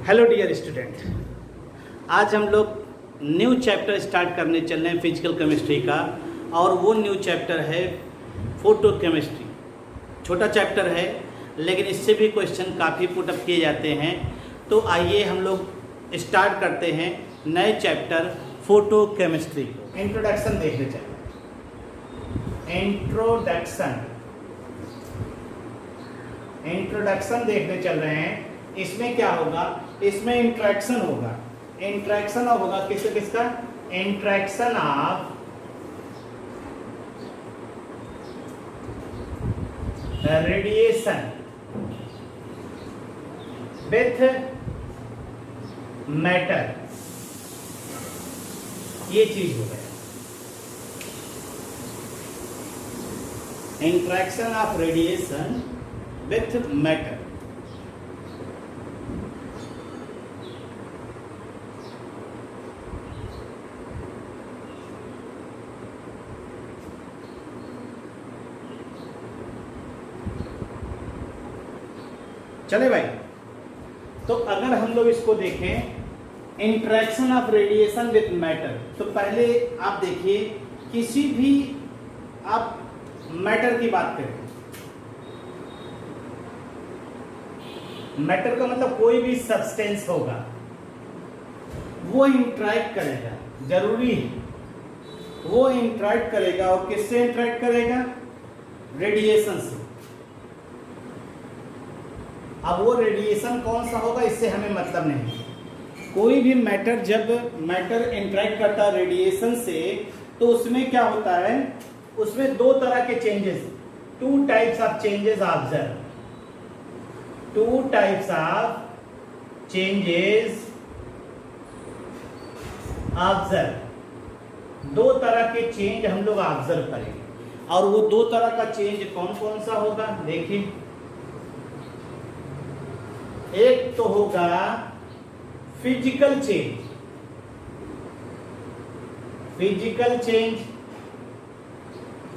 Hello dear student, आज हम लोग न्यू चैप्टर स्टार्ट करने चल रहे हैं फिजिकल केमिस्ट्री का। और वो न्यू चैप्टर है फोटो केमिस्ट्री। छोटा चैप्टर है लेकिन इससे भी क्वेश्चन काफ़ी पुटअप किए जाते हैं। तो आइए हम लोग स्टार्ट करते हैं नए चैप्टर फोटो केमिस्ट्री को। इंट्रोडक्शन देखने चलें। इंट्रोडक्शन देखने चल रहे हैं। इसमें क्या होगा, इसमें इंट्रैक्शन होगा। इंट्रैक्शन होगा किसका? Interaction of radiation with matter, ये चीज हो गया। Interaction of radiation with matter. चले भाई, तो अगर हम लोग इसको देखें interaction of radiation with matter, तो पहले आप देखिए किसी भी आप मैटर की बात करें। मैटर का मतलब कोई भी सब्सटेंस होगा, वो इंटरैक्ट करेगा, जरूरी है वो इंटरैक्ट करेगा। और किससे इंटरैक्ट करेगा? रेडिएशन से। अब वो रेडिएशन कौन सा होगा इससे हमें मतलब नहीं। कोई भी मैटर, जब मैटर इंटरैक्ट करता है रेडिएशन से, तो उसमें क्या होता है, उसमें दो तरह के changes, two types of changes observe. Two types of changes observe, दो तरह के चेंज हम लोग ऑब्जर्व करेंगे। और वो दो तरह का चेंज कौन कौन सा होगा देखिए। एक तो होगा फिजिकल चेंज,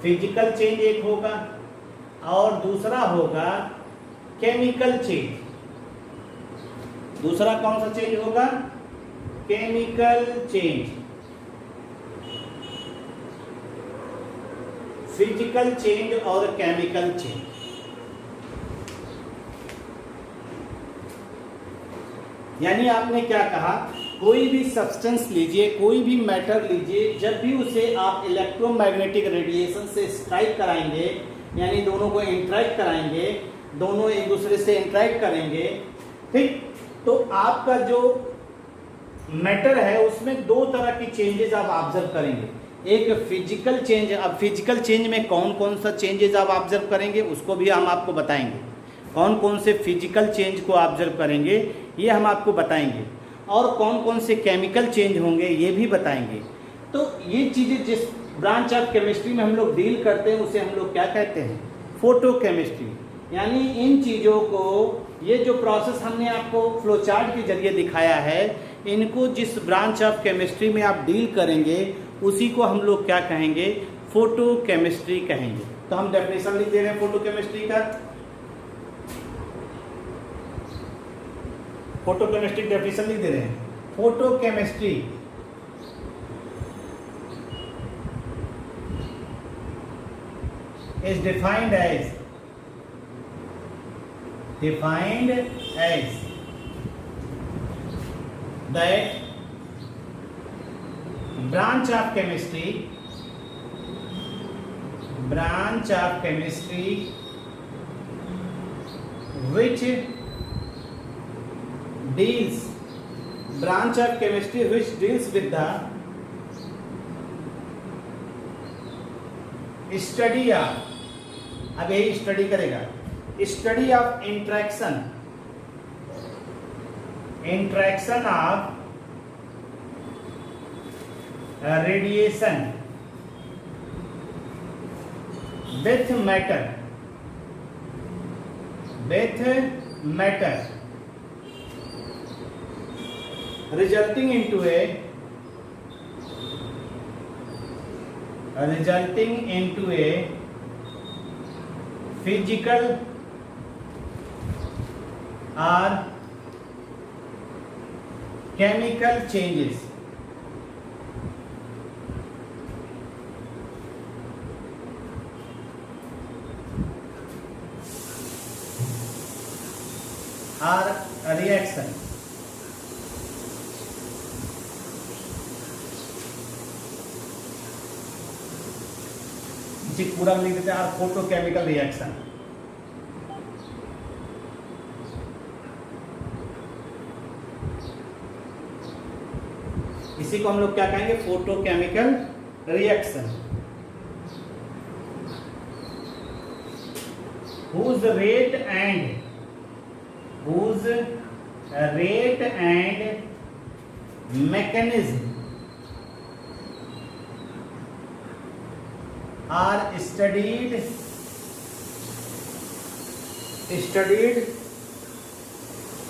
फिजिकल चेंज एक होगा। और दूसरा होगा केमिकल चेंज। दूसरा कौन सा चेंज होगा? Chemical change. फिजिकल चेंज और केमिकल चेंज। यानी आपने क्या कहा, कोई भी सब्सटेंस लीजिए, कोई भी मैटर लीजिए, जब भी उसे आप इलेक्ट्रोमैग्नेटिक रेडिएशन से स्ट्राइक कराएंगे, यानी दोनों को इंटरैक्ट कराएंगे, दोनों एक दूसरे से इंटरैक्ट करेंगे, ठीक, तो आपका जो मैटर है उसमें दो तरह की चेंजेस आप ऑब्जर्व करेंगे। एक फिजिकल चेंज। अब फिजिकल चेंज में कौन कौन सा चेंजेस आप ऑब्जर्व करेंगे उसको भी हम आपको बताएंगे। कौन कौन से फिजिकल चेंज को ऑब्जर्व करेंगे ये हम आपको बताएंगे। और कौन कौन से केमिकल चेंज होंगे ये भी बताएंगे। तो ये चीज़ें जिस ब्रांच ऑफ केमिस्ट्री में हम लोग डील करते हैं उसे हम लोग क्या कहते हैं? Photo chemistry. यानी इन चीज़ों को, ये जो प्रोसेस हमने आपको फ्लोचार्ट के जरिए दिखाया है, इनको जिस ब्रांच ऑफ केमिस्ट्री में आप डील करेंगे उसी को हम लोग क्या कहेंगे? फोटो केमिस्ट्री कहेंगे। तो हम डेफिनेशन लिख दे रहे हैं फोटो केमिस्ट्री का। फोटो केमिस्ट्री डेफिनेशन लिख दे रहे हैं। Photo chemistry is defined as that branch of chemistry which deals with the study of, अब यही स्टडी करेगा, study of interaction of radiation with matter resulting into a physical or chemical changes or reaction इसे पूरा लिख देते हैं photochemical reaction. इसी को हम लोग क्या कहेंगे, photochemical reaction. whose rate and mechanism are studied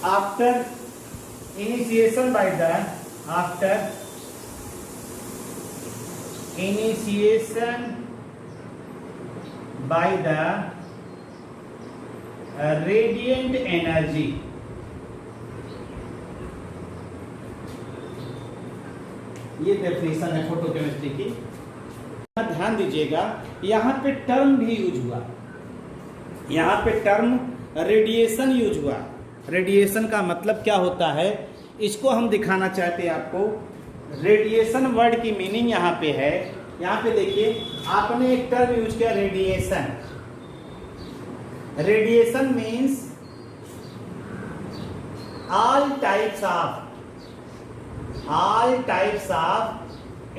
after initiation by the radiant energy। ये डेफिनेशन है फोटोकेमिस्ट्री की। ध्यान दीजिएगा, यहाँ पे टर्म भी यूज हुआ, यहाँ पे टर्म रेडिएशन यूज हुआ। रेडिएशन का मतलब क्या होता है, इसको हम दिखाना चाहते हैं आपको। रेडिएशन वर्ड की मीनिंग यहाँ पे है, यहाँ पे देखिए आपने एक टर्म यूज किया radiation. Radiation means all types of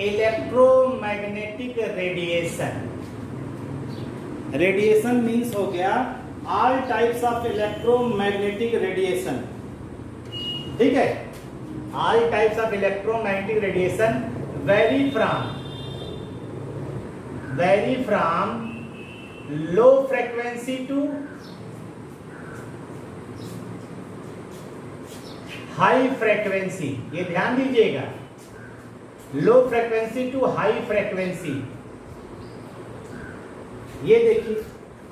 electromagnetic radiation। Radiation means हो गया all types of electromagnetic radiation, ठीक है। all types of electromagnetic radiation vary from low frequency to high frequency. ये ध्यान दीजिएगा, low frequency to high frequency. ये देखिए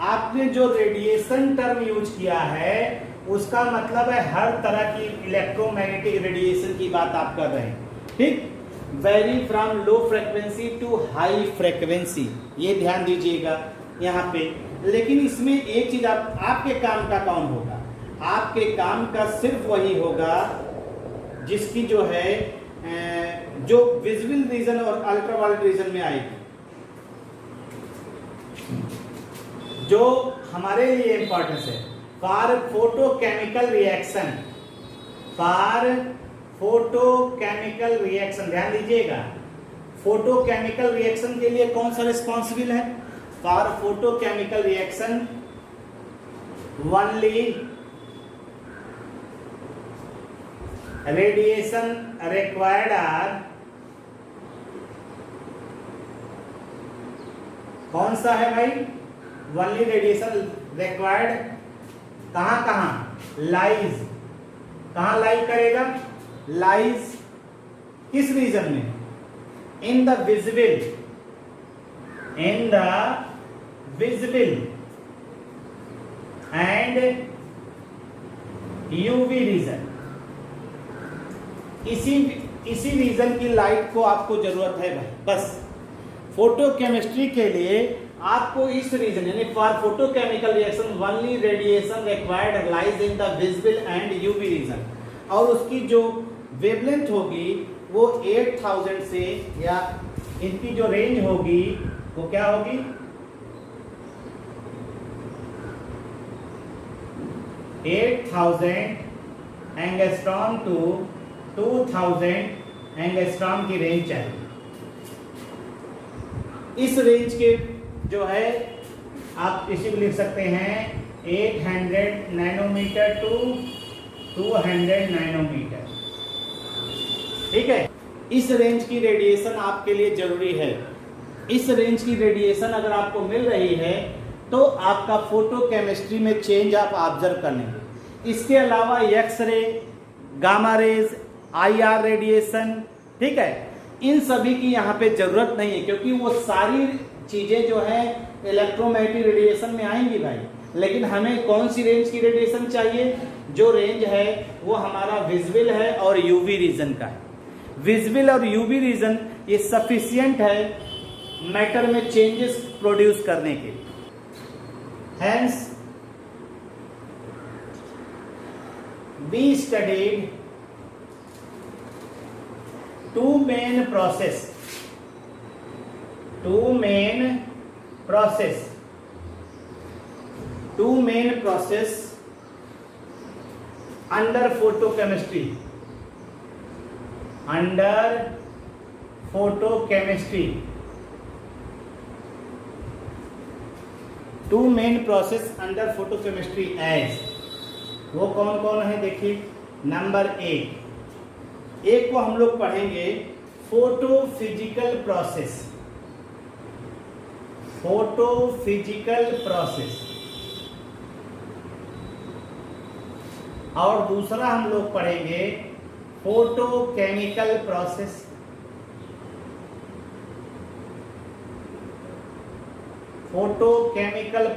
आपने जो रेडिएशन टर्म यूज किया है उसका मतलब है हर तरह की इलेक्ट्रोमैग्नेटिक रेडिएशन की बात आप कर रहे हैं, ठीक। Vary from low frequency to high frequency, ये ध्यान दीजिएगा यहाँ पे। लेकिन इसमें एक चीज आपके काम का कौन होगा, आपके काम का सिर्फ वही होगा जिसकी जो है जो विजिबल रीजन और अल्ट्रावायलेट रीजन में आएगी। जो हमारे लिए इंपॉर्टेंस है फॉर फोटोकेमिकल रिएक्शन, ध्यान दीजिएगा। फोटोकेमिकल रिएक्शन के लिए कौन सा रिस्पॉन्सिबल है, for photochemical reaction only radiation required are, कौन सा है भाई, ओनली रेडिएशन रिक्वायर्ड कहां लाइज, कहां लाई करेगा, लाइज किस रीजन में, in the visible and UV region. इसी रीजन की लाइट को आपको जरूरत है भाई, बस। फोटोकेमिस्ट्री के लिए आपको इस रीजन यानी for photochemical reaction only radiation required lies in the visible and UV region, और उसकी जो वेवलेंथ होगी वो 8000 से, या इनकी जो रेंज होगी वो क्या होगी, 8000 एंगस्ट्रॉम टू 2000 एंगस्ट्रॉम की रेंज चाहिए। इस रेंज के जो है आप इसी को लिख सकते हैं 800 नैनोमीटर टू 200 नैनोमीटर, ठीक है। इस रेंज की रेडिएशन आपके लिए जरूरी है। इस रेंज की रेडिएशन अगर आपको मिल रही है तो आपका फोटोकेमिस्ट्री में चेंज आप ऑब्जर्व कर लेंगे। इसके अलावा X ray, gamma rays, IR radiation, ठीक है, इन सभी की यहाँ पे जरूरत नहीं है, क्योंकि वो सारी चीजें जो है इलेक्ट्रोमैग्नेटिक रेडिएशन में आएंगी भाई। लेकिन हमें कौन सी रेंज की रेडिएशन चाहिए? जो रेंज है वो हमारा विजिबल है और यूवी रीजन का है। विजिबल और यूवी रीजन ये सफिशिएंट है मैटर में चेंजेस प्रोड्यूस करने के लिए। Hence we studied two main process under photochemistry two main process under photochemistry as वो कौन कौन है? देखिए, नंबर एक को हम लोग पढ़ेंगे फोटोफिजिकल प्रोसेस, और दूसरा हम लोग पढ़ेंगे फोटोकेमिकल प्रोसेस। फोटोफिजिकल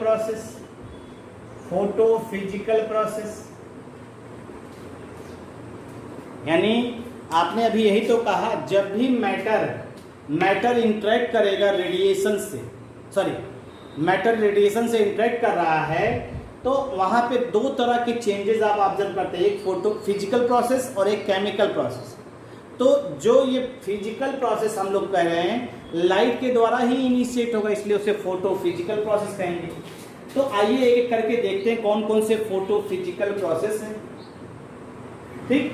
प्रोसेस यानी आपने अभी यही तो कहा, जब भी मैटर इंटरेक्ट करेगा रेडिएशन से इंटरेक्ट कर रहा है, तो वहां पे दो तरह के चेंजेस आप ऑब्जर्व करते हैं, एक फोटो फिजिकल प्रोसेस और एक केमिकल प्रोसेस। तो जो ये फिजिकल प्रोसेस हम लोग कह रहे हैं, लाइट के द्वारा ही इनिशिएट होगा, इसलिए उसे फोटो फिजिकल प्रोसेस कहेंगे। तो आइए एक एक करके देखते हैं कौन कौन से फोटो फिजिकल प्रोसेस हैं। ठीक,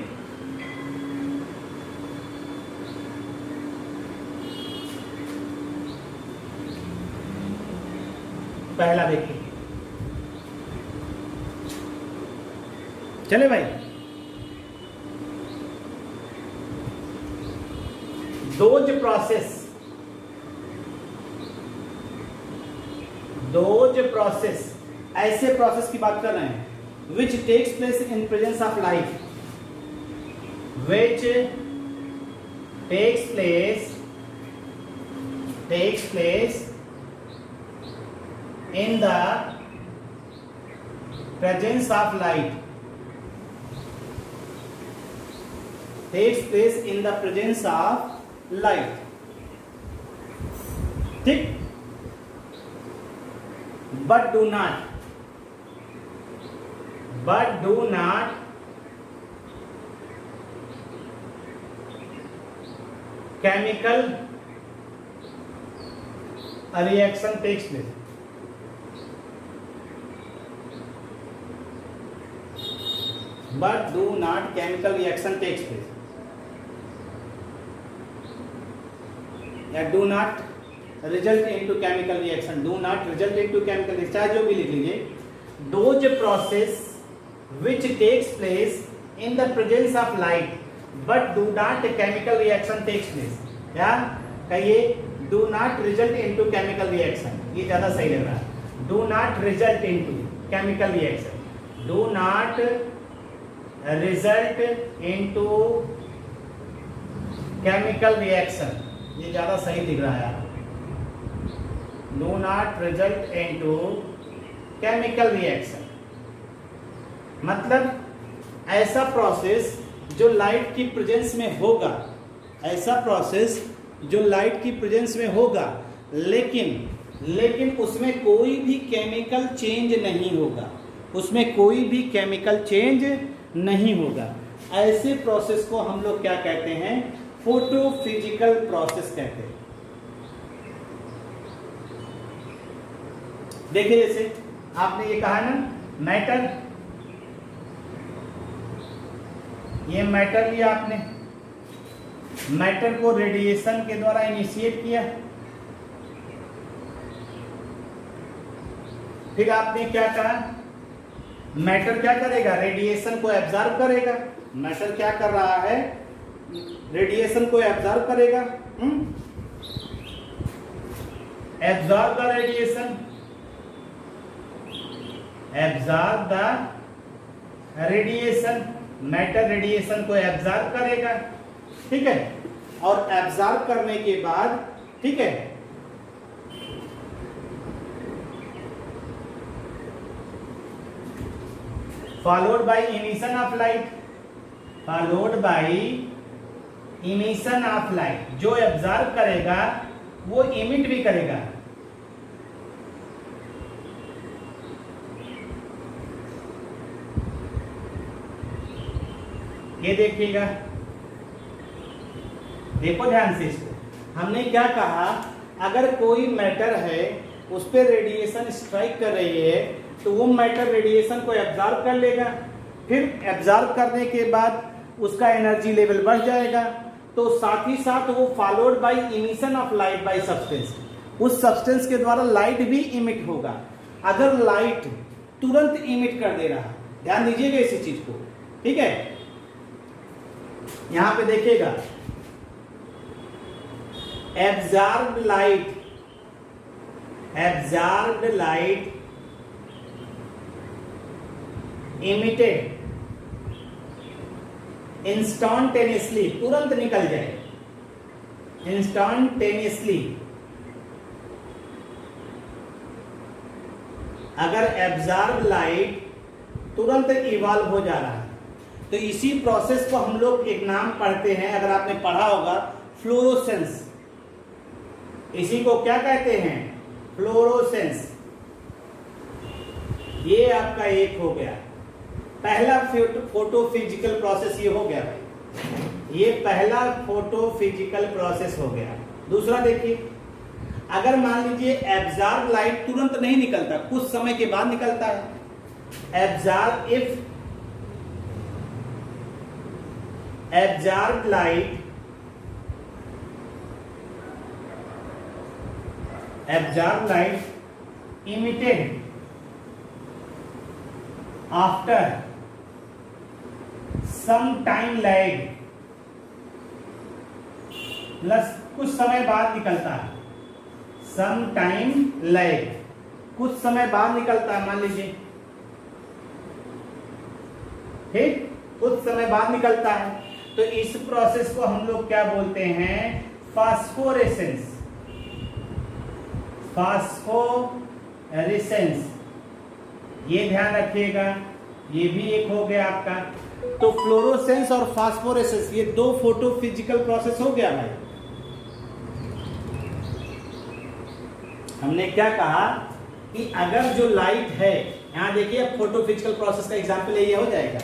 पहला देखिए, चले भाई, डोज प्रोसेस ऐसे प्रोसेस की बात कर रहे हैं which takes place in presence of light, which takes place in the presence of light, ठीक, but do not chemical reaction takes place. या do not result into chemical reaction, चाहे जो भी लिख लीजिए। Dose process which takes place in the presence of light but do not chemical reaction takes place, या कहिए do not result into chemical reaction, ये ज्यादा सही लग रहा है। do not result into chemical reaction, ये ज्यादा सही दिख रहा है। do not result into chemical reaction मतलब ऐसा प्रोसेस जो लाइट की प्रेजेंस में होगा, लेकिन उसमें कोई भी केमिकल चेंज नहीं होगा। ऐसे प्रोसेस को हम लोग क्या कहते हैं? फोटोफिजिकल प्रोसेस कहते हैं। देखिए, जैसे आपने ये कहा ना, ये मैटर लिया आपने, मैटर को रेडिएशन के द्वारा इनिशिएट किया, फिर आपने क्या कहा? मैटर क्या करेगा? रेडिएशन को एब्जॉर्ब करेगा। मैटर क्या कर रहा है? रेडिएशन को एब्जॉर्ब करेगा, absorb the radiation, matter radiation को एब्जॉर्ब करेगा, ठीक है। और एब्जॉर्ब करने के बाद, ठीक है, followed by emission of light, followed by emission of light. जो एब्जॉर्ब करेगा वो इमिट भी करेगा। ये देखिएगा, देखो ध्यान से इसको। हमने क्या कहा, अगर कोई मैटर है उस पर रेडिएशन स्ट्राइक कर रही है तो वो मैटर रेडिएशन को एब्जॉर्ब कर लेगा, फिर एब्जॉर्ब करने के बाद उसका एनर्जी लेवल बढ़ जाएगा, तो साथ ही साथ वो followed by emission of light by substance, उस सब्सटेंस के द्वारा लाइट भी इमिट होगा। अगर लाइट तुरंत इमिट कर दे रहा, ध्यान दीजिएगा इसी चीज को, ठीक है। यहां पे देखिएगा, absorbed light, absorbed light emitted instantaneously, तुरंत निकल जाए, इंस्टेंटेनियसली। अगर एब्जॉर्ब लाइट तुरंत इवॉल्व हो जा रहा है तो इसी प्रोसेस को हम लोग एक नाम पढ़ते हैं, अगर आपने पढ़ा होगा, फ्लोरोसेंस। इसी को क्या कहते हैं, फ्लोरोसेंस। ये आपका एक हो गया, पहला फोटोफिजिकल प्रोसेस ये हो गया भाई, ये पहला फोटोफिजिकल प्रोसेस हो गया। दूसरा देखिए, अगर मान लीजिए एब्जॉर्ब लाइट तुरंत नहीं निकलता, कुछ समय के बाद निकलता है, absorb if absorb light, absorb light emitted after some time lag, plus कुछ समय बाद निकलता है, सम टाइम लैग, कुछ समय बाद निकलता है, मान लीजिए, ठीक, कुछ समय बाद निकलता है, तो इस प्रोसेस को हम लोग क्या बोलते हैं, फास्फोरेसेंस, फास्फोरेसेंस। ये ध्यान रखिएगा, ये भी एक हो गया आपका। तो फ्लोरोसेंस और फास्फोरेसेंस ये दो फोटोफिजिकल प्रोसेस हो गया भाई। हमने क्या कहा कि अगर जो लाइट है, यहां देखिए फोटोफिजिकल प्रोसेस का एग्जांपल ये हो जाएगा,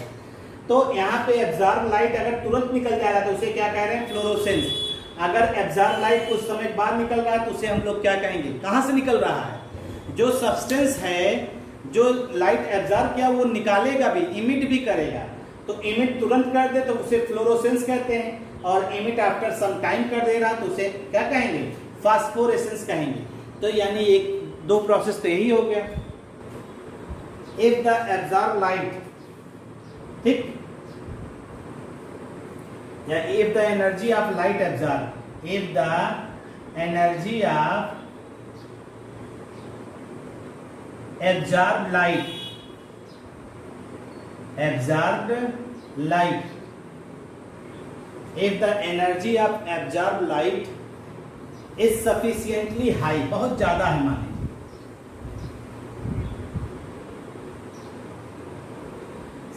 तो यहाँ पे एब्जॉर्ब लाइट अगर तुरंत निकल जा रहा है तो उसे क्या कह रहे हैं, फ्लोरोसेंस। अगर एब्जॉर्ब लाइट कुछ समय बाद निकल रहा है तो उसे हम लोग क्या कहेंगे, कहां से निकल रहा है, जो सब्सटेंस है जो लाइट एब्जॉर्ब किया वो निकालेगा भी, इमिट भी करेगा, तो इमिट तुरंत कर दे तो उसे फ्लोरोसेंस कहते हैं, और इमिट आफ्टर सम टाइम कर दे रहा तो उसे क्या कहेंगे, फास्फोरेसेंस कहेंगे। तो यानी एक दो प्रोसेस तो यही हो गया। इफ द एब्जॉर्ब लाइट, ठीक, या if the energy of light absorb, if the energy of absorbed light, absorbed light, if the energy of absorbed light is sufficiently high, बहुत ज्यादा है माने,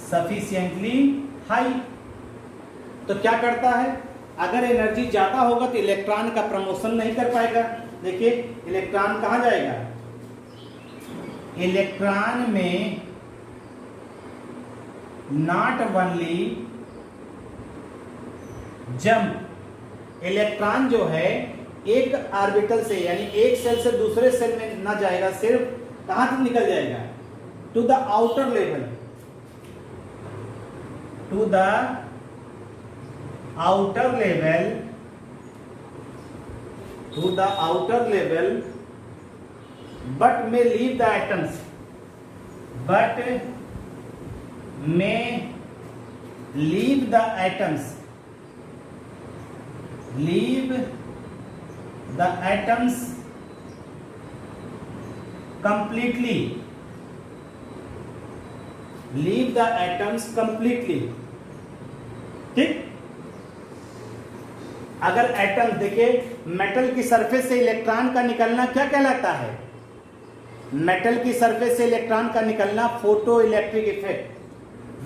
sufficiently high, तो क्या करता है, अगर एनर्जी ज्यादा होगा तो इलेक्ट्रॉन का प्रमोशन नहीं कर पाएगा। देखिए इलेक्ट्रॉन कहां जाएगा, इलेक्ट्रॉन में नॉट ओनली जंप, इलेक्ट्रॉन जो है एक ऑर्बिटल से यानी एक सेल से दूसरे सेल में ना जाएगा, सिर्फ कहां तक निकल जाएगा, to the outer level, to the outer level, to the outer level, but may leave the atoms, but may leave the atoms, leave the atoms completely, leave the atoms completely, ठीक। अगर एटम, देखिए metal की surface से electron का निकलना क्या कहलाता है, मेटल की सरफेस से इलेक्ट्रॉन का निकलना photo electric effect,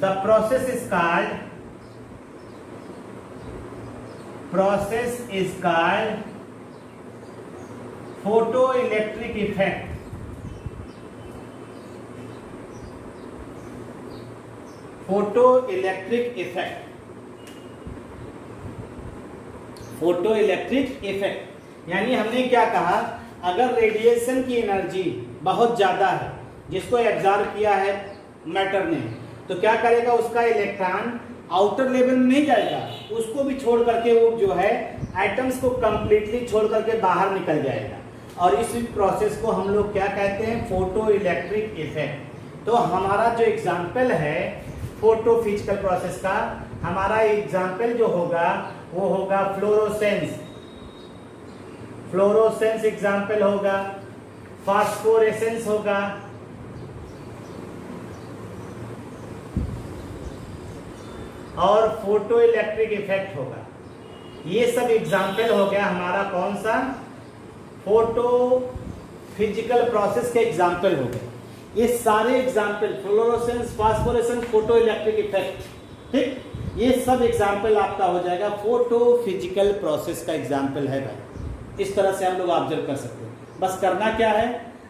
the process is called photo electric effect. Photo electric effect यानी हमने क्या कहा, अगर रेडिएशन की एनर्जी बहुत ज्यादा है जिसको एब्जॉर्ब किया है मैटर ने, तो क्या करेगा, उसका इलेक्ट्रॉन आउटर लेवल में नहीं जाएगा, उसको भी छोड़ करके वो जो है एटम्स को कंप्लीटली छोड़ करके बाहर निकल जाएगा। और इस प्रोसेस को हम लोग क्या कहते हैं, फोटो इलेक्ट्रिक इफेक्ट। तो हमारा जो एग्जाम्पल है फोटो फिजिकल प्रोसेस का, हमारा एग्जाम्पल जो होगा वो होगा फ्लोरोसेंस एग्जाम्पल होगा, फास्फोरेसेंस होगा, और फोटो इलेक्ट्रिक इफेक्ट होगा। ये सब एग्जाम्पल हो गया हमारा कौन सा, फोटो फिजिकल प्रोसेस के एग्जाम्पल हो गए। ये सारे example fluorescence, phosphorescence, photo electric effect, ठीक, ये सब एग्जाम्पल आपका हो जाएगा फोटो फिजिकल प्रोसेस का एग्जाम्पल है भाई। इस तरह से हम लोग ऑब्जर्व कर सकते हैं। बस करना क्या है,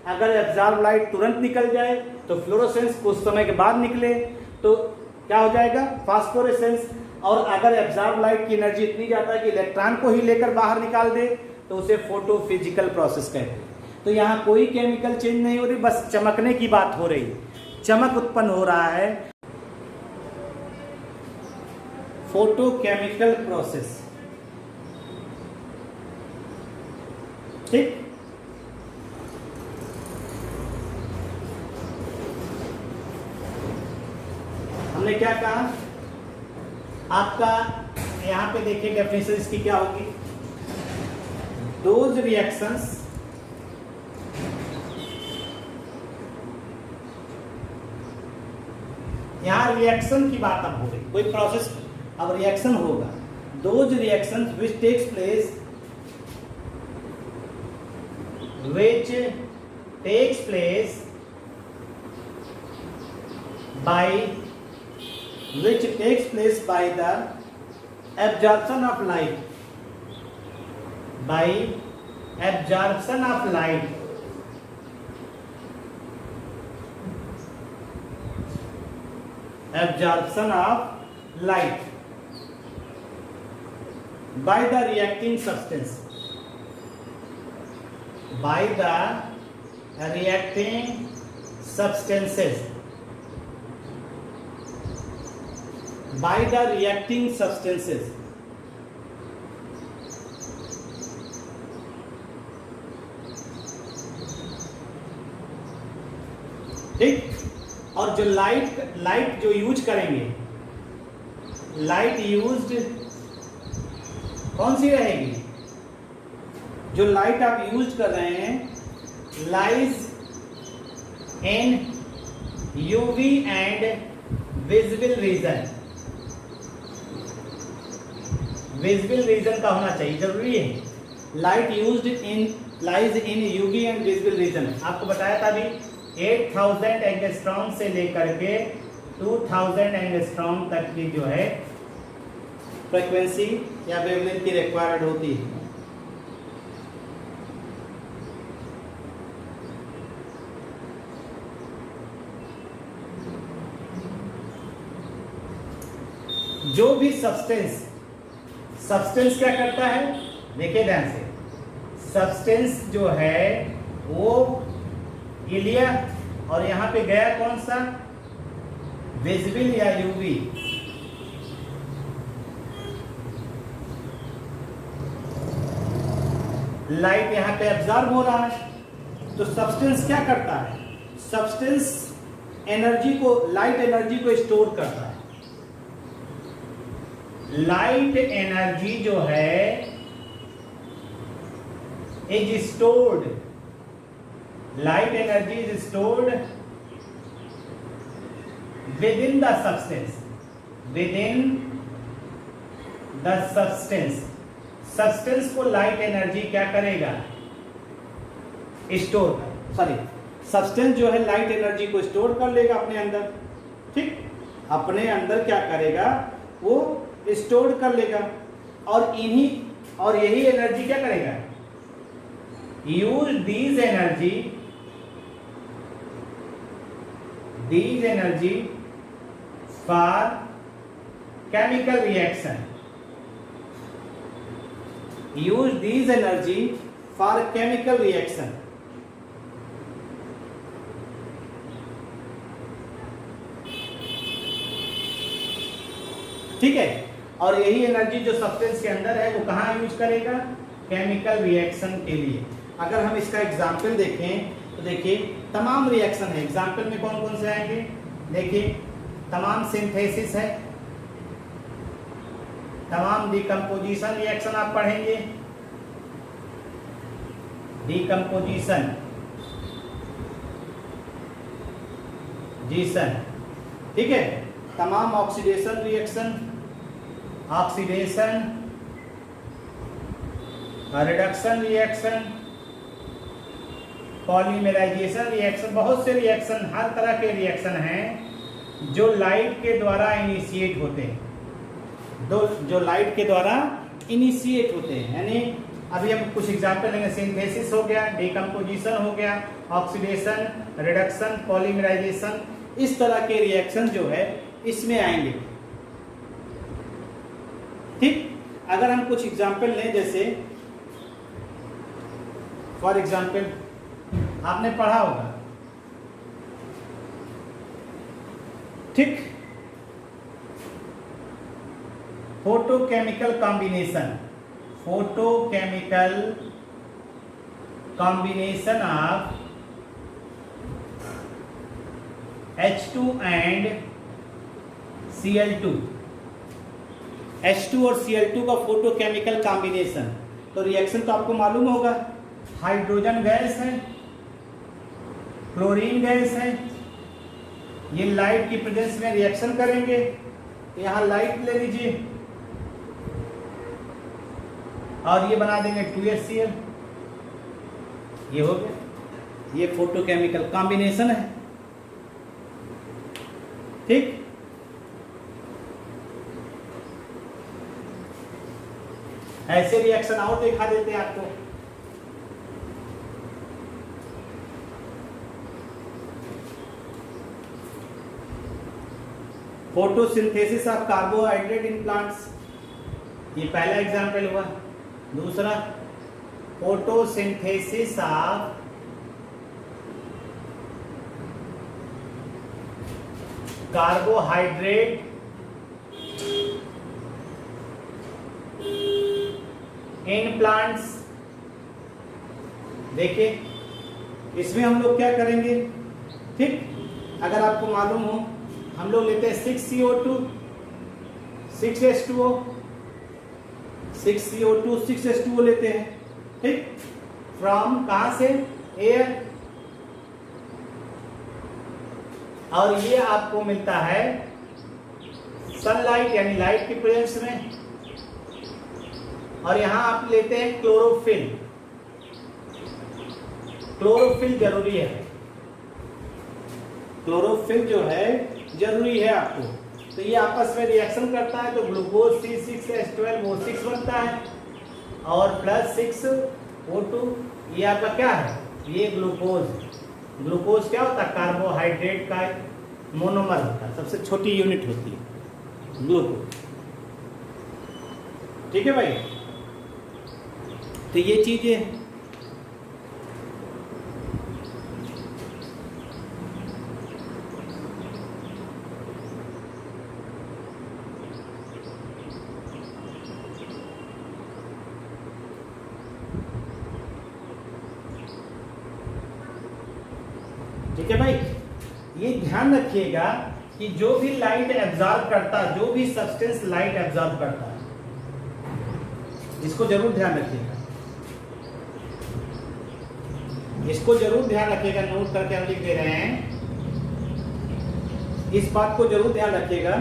अगर एब्जॉर्ब लाइट तुरंत निकल जाए तो फ्लोरोसेंस, कुछ समय के बाद निकले तो क्या हो जाएगा, फास्फोरेसेंस। और अगर एब्जॉर्ब लाइट की एनर्जी इतनी ज्यादा है कि इलेक्ट्रॉन को ही लेकर बाहर निकाल दे तो उसे फोटो फिजिकल प्रोसेस कहते हैं। तो यहाँ कोई केमिकल चेंज नहीं हो रही, बस चमकने की बात हो रही है, चमक उत्पन्न हो रहा है। फोटो केमिकल प्रोसेस, ठीक। हमने क्या कहा, आपका यहां पे देखिए डेफिनेशन इसकी क्या होगी, दोज रिएक्शंस यहां रिएक्शन की बात अब हो रही, कोई प्रोसेस अब रिएक्शन होगा। Those reactions which takes place by the absorption of light, by the reacting substances, by the reacting substances, ठीक। और जो लाइट जो यूज करेंगे, लाइट यूज्ड कौन सी रहेगी, जो लाइट आप यूज कर रहे हैं, lies in UV and visible region का होना चाहिए, जरूरी है। Light used lies in UV and visible region, आपको बताया था अभी 8000 एंगस्ट्रॉम से लेकर के 2000 एंगस्ट्रॉम तक की जो है फ्रीक्वेंसी या वेवलेंथ की रिक्वायर्ड होती है। जो भी सब्सटेंस क्या करता है, देखिए ध्यान से, सब्सटेंस जो है वो इलिया, और यहां पे गया कौन सा, विजिबल या यूवी। लाइट यहां पे एब्जॉर्ब हो रहा है, तो सब्सटेंस क्या करता है, सब्सटेंस एनर्जी को, लाइट एनर्जी को स्टोर करता है। लाइट एनर्जी जो है is stored, light energy is stored within the substance, substance को लाइट एनर्जी क्या करेगा, स्टोर कर, सॉरी सब्सटेंस जो है लाइट एनर्जी को स्टोर कर लेगा अपने अंदर, ठीक। अपने अंदर क्या करेगा, वो स्टोर कर लेगा और यही एनर्जी क्या करेगा, use these energy for chemical reaction, use these energy for chemical reaction. ठीक है, और यही एनर्जी जो सब्सटेंस के अंदर है वो कहाँ यूज करेगा, केमिकल रिएक्शन के लिए। अगर हम इसका एग्जाम्पल देखें तो देखिए तमाम रिएक्शन है, एग्जाम्पल में कौन कौन से आएंगे, देखिए तमाम सिंथेसिस है, तमाम डिकम्पोजिशन रिएक्शन आप पढ़ेंगे, डिकम्पोजिशन ठीक है, तमाम oxidation reaction, oxidation, reduction reaction, polymerisation reaction, बहुत से रिएक्शन, हर तरह के रिएक्शन हैं जो लाइट के द्वारा इनिशिएट होते हैं, जो लाइट के द्वारा इनिशिएट होते हैं। यानी अभी हम कुछ एग्जाम्पल लेंगे, सिंथेसिस हो गया, डिकम्पोजिशन हो गया, ऑक्सीडेशन, रिडक्शन, पॉलीमराइजेशन, इस तरह के रिएक्शन जो है इसमें आएंगे। ठीक, अगर हम कुछ एग्जाम्पल लें, जैसे फॉर एग्जाम्पल आपने पढ़ा होगा, ठीक, photochemical combination of H2 and Cl2, H2 और Cl2 का फोटोकेमिकल कॉम्बिनेशन, तो रिएक्शन तो आपको मालूम होगा, हाइड्रोजन गैस है, क्लोरीन गैस है, ये लाइट की प्रेजेंस में रिएक्शन करेंगे। यहाँ लाइट ले लीजिए और ये बना देंगे 2HCl, ये हो गया, ये फोटोकेमिकल कॉम्बिनेशन है। ठीक, ऐसे रिएक्शन और दिखा देते हैं आपको। Photosynthesis of carbohydrate in plants, ये पहला एग्जाम्पल हुआ। दूसरा, photosynthesis of carbohydrate in plants. देखिए इसमें हम लोग क्या करेंगे, ठीक, अगर आपको मालूम हो, हम लोग लेते हैं 6CO2 6H2O 6CO2 6H2O लेते हैं, ठीक, फ्रॉम कहां से, एयर, और ये आपको मिलता है सनलाइट यानी लाइट की प्रेजेंस में। और यहां आप लेते हैं क्लोरोफिल, क्लोरोफिल जरूरी है, क्लोरोफिल जो है जरूरी है आपको। तो ये आपस में रिएक्शन करता है तो ग्लूकोज C6H12O6 बनता है और प्लस 6O2, ये आपका क्या है, ये ग्लूकोज। ग्लूकोज क्या होता है, कार्बोहाइड्रेट का मोनोमर होता है, सबसे छोटी यूनिट होती है ग्लूकोज। ठीक है भाई, तो ये चीजें ठीक है भाई, ये ध्यान रखिएगा कि जो भी लाइट एब्जॉर्ब करता है, जो भी सब्सटेंस लाइट एब्जॉर्ब करता है, इसको जरूर ध्यान रखिएगा, इसको जरूर ध्यान रखिएगा, नोट करके हम लिख दे रहे हैं, इस बात को जरूर ध्यान रखिएगा।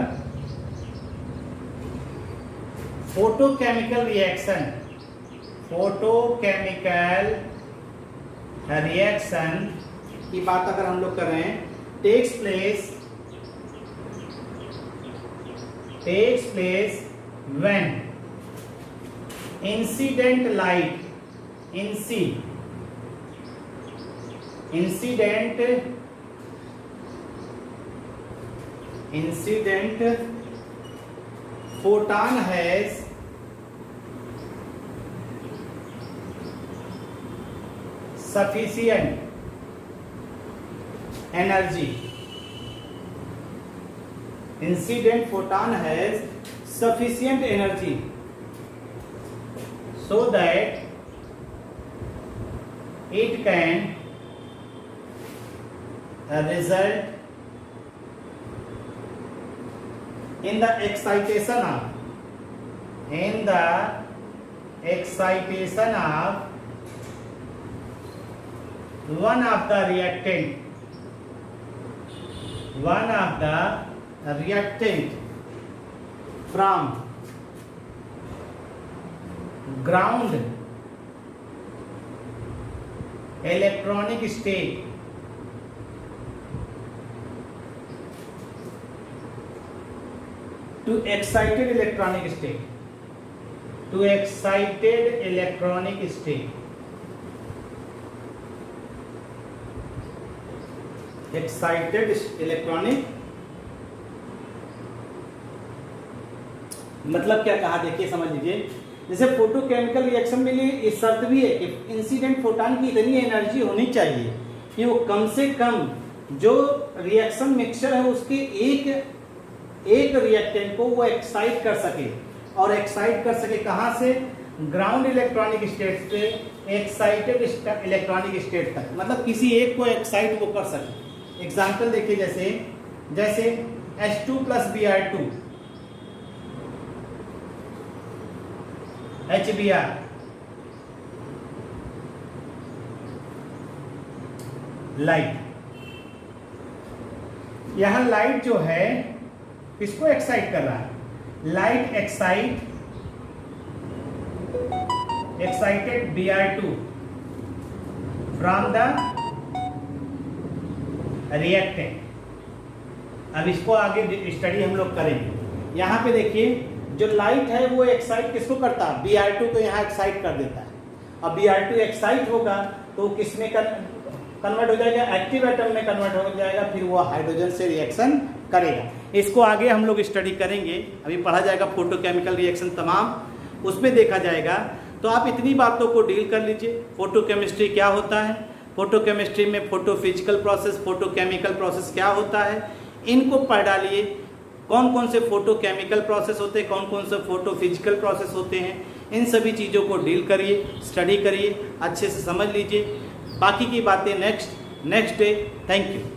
फोटोकेमिकल रिएक्शन, फोटोकेमिकल रिएक्शन की बात अगर हम लोग कर रहे हैं, takes place takes place when incident light incident photon has sufficient energy. Incident photon has sufficient energy so that it can result in the excitation of one of the reactant from ground electronic state to excited electronic state. Excited electronic मतलब क्या कहा, देखिए समझ लीजिए। जैसे photochemical reaction में लिए शर्त भी है कि इंसिडेंट फोटॉन की इतनी एनर्जी होनी चाहिए कि वो कम से कम जो रिएक्शन मिक्सचर है उसके एक रिएक्टेंट को वो एक्साइट कर सके, और एक्साइट कर सके कहां से, ग्राउंड इलेक्ट्रॉनिक स्टेट से एक्साइटेड इलेक्ट्रॉनिक स्टेट तक, मतलब किसी एक को एक्साइट वो कर सके। एग्जाम्पल देखिए, जैसे H2 + Br2 HBr, लाइट। यहां लाइट जो है किसको एक्साइट कर रहा है, light excited Br2 from the reactant. अब इसको आगे स्टडी हम लोग करेंगे। यहाँ पे देखिए जो लाइट है वो एक्साइट किसको करता है, Br2 को यहाँ एक्साइट कर देता है। अब Br2 एक्साइट होगा तो किसमें कन्वर्ट हो जाएगा, एक्टिव एटम में कन्वर्ट हो जाएगा, फिर वो हाइड्रोजन से रिएक्शन करेगा। इसको आगे हम लोग स्टडी करेंगे, अभी पढ़ा जाएगा फोटोकेमिकल रिएक्शन तमाम, उसमें देखा जाएगा। तो आप इतनी बातों को डील कर लीजिए। फोटोकेमिस्ट्री क्या होता है, फोटोकेमिस्ट्री में फोटोफिजिकल प्रोसेस, फोटोकेमिकल प्रोसेस क्या होता है, इनको पढ़ डालिए। कौन कौन से फोटोकेमिकल प्रोसेस होते हैं, कौन कौन से फोटोफिजिकल प्रोसेस होते हैं, इन सभी चीज़ों को डील करिए, स्टडी करिए, अच्छे से समझ लीजिए। बाकी की बातें नेक्स्ट डे। Thank you.